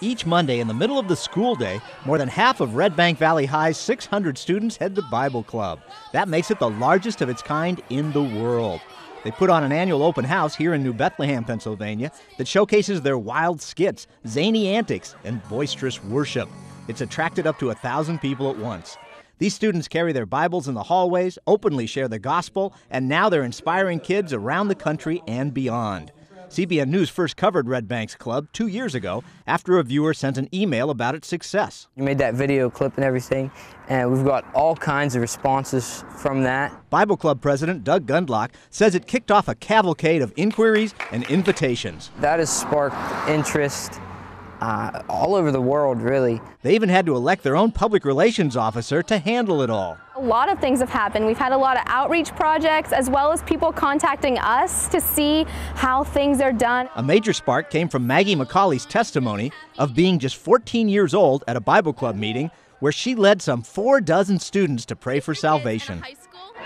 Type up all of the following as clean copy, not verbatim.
Each Monday in the middle of the school day, more than half of Red Bank Valley High's 600 students head to Bible Club. That makes it the largest of its kind in the world. They put on an annual open house here in New Bethlehem, Pennsylvania, that showcases their wild skits, zany antics, and boisterous worship. It's attracted up to 1,000 people at once. These students carry their Bibles in the hallways, openly share the gospel, and now they're inspiring kids around the country and beyond. CBN News first covered Red Bank's club 2 years ago after a viewer sent an email about its success. You made that video clip and everything, and we've got all kinds of responses from that. Bible Club President Doug Gundlach says it kicked off a cavalcade of inquiries and invitations. That has sparked interest all over the world, really. They even had to elect their own public relations officer to handle it all. A lot of things have happened. We've had a lot of outreach projects as well as people contacting us to see how things are done. A major spark came from Maggie McCauley's testimony of being just 14 years old at a Bible Club meeting where she led some 4 dozen students to pray for salvation.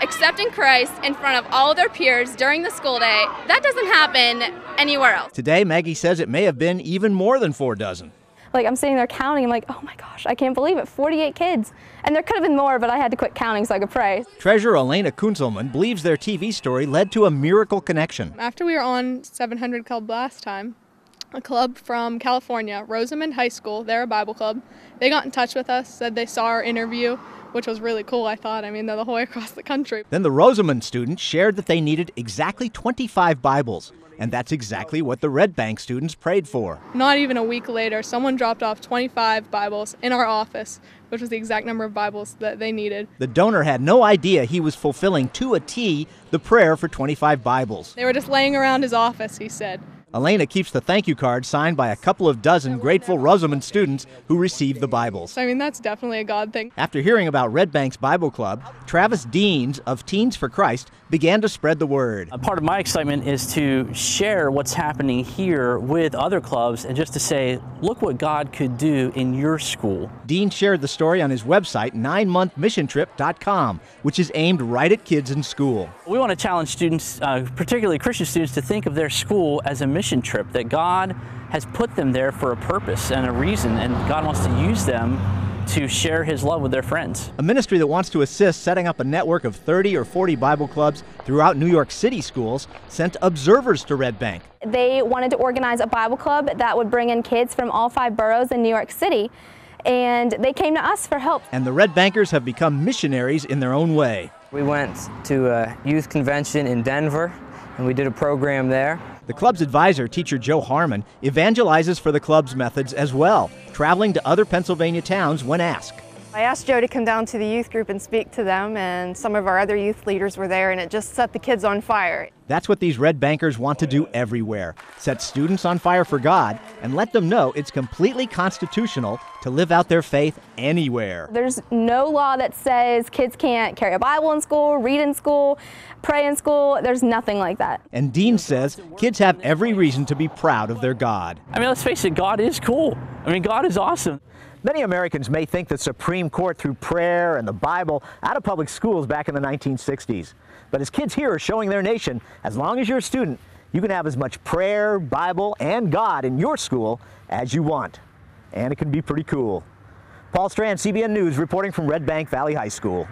Accepting Christ in front of all of their peers during the school day, that doesn't happen anywhere else. Today, Maggie says it may have been even more than 4 dozen. Like, I'm sitting there counting, I'm like, oh my gosh, I can't believe it, 48 kids. And there could have been more, but I had to quit counting so I could pray. Treasurer Elena Kunzelman believes their TV story led to a miracle connection. After we were on 700 Club last time, a club from California, Rosamond High School, they're a Bible club, they got in touch with us, said they saw our interview, which was really cool, I thought. I mean, they're the whole way across the country. Then the Rosamond students shared that they needed exactly 25 Bibles. And that's exactly what the Red Bank students prayed for. Not even a week later, someone dropped off 25 Bibles in our office, which was the exact number of Bibles that they needed. The donor had no idea he was fulfilling to a T the prayer for 25 Bibles. They were just laying around his office, he said. Elena keeps the thank you card signed by a couple of dozen grateful Rosamond students who received the Bibles. So, I mean, that's definitely a God thing. After hearing about Red Bank's Bible Club, Travis Deans of Teens for Christ began to spread the word. A part of my excitement is to share what's happening here with other clubs and just to say, look what God could do in your school. Dean shared the story on his website, 9monthmissiontrip.com, which is aimed right at kids in school. We want to challenge students, particularly Christian students, to think of their school as a mission trip, that God has put them there for a purpose and a reason, and God wants to use them to share His love with their friends. A ministry that wants to assist setting up a network of 30 or 40 Bible clubs throughout New York City schools sent observers to Red Bank. They wanted to organize a Bible club that would bring in kids from all 5 boroughs in New York City, and they came to us for help. And the Red Bankers have become missionaries in their own way. We went to a youth convention in Denver, and we did a program there. The club's advisor, teacher Joe Harmon, evangelizes for the club's methods as well, traveling to other Pennsylvania towns when asked. I asked Joe to come down to the youth group and speak to them, and some of our other youth leaders were there, and it just set the kids on fire. That's what these Red Bankers want to do everywhere, set students on fire for God and let them know it's completely constitutional to live out their faith anywhere. There's no law that says kids can't carry a Bible in school, read in school, pray in school. There's nothing like that. And Dean says kids have every reason to be proud of their God. I mean, let's face it, God is cool. I mean, God is awesome. Many Americans may think the Supreme Court threw prayer and the Bible out of public schools back in the 1960s. But as kids here are showing their nation, as long as you're a student, you can have as much prayer, Bible, and God in your school as you want. And it can be pretty cool. Paul Strand, CBN News, reporting from Red Bank Valley High School.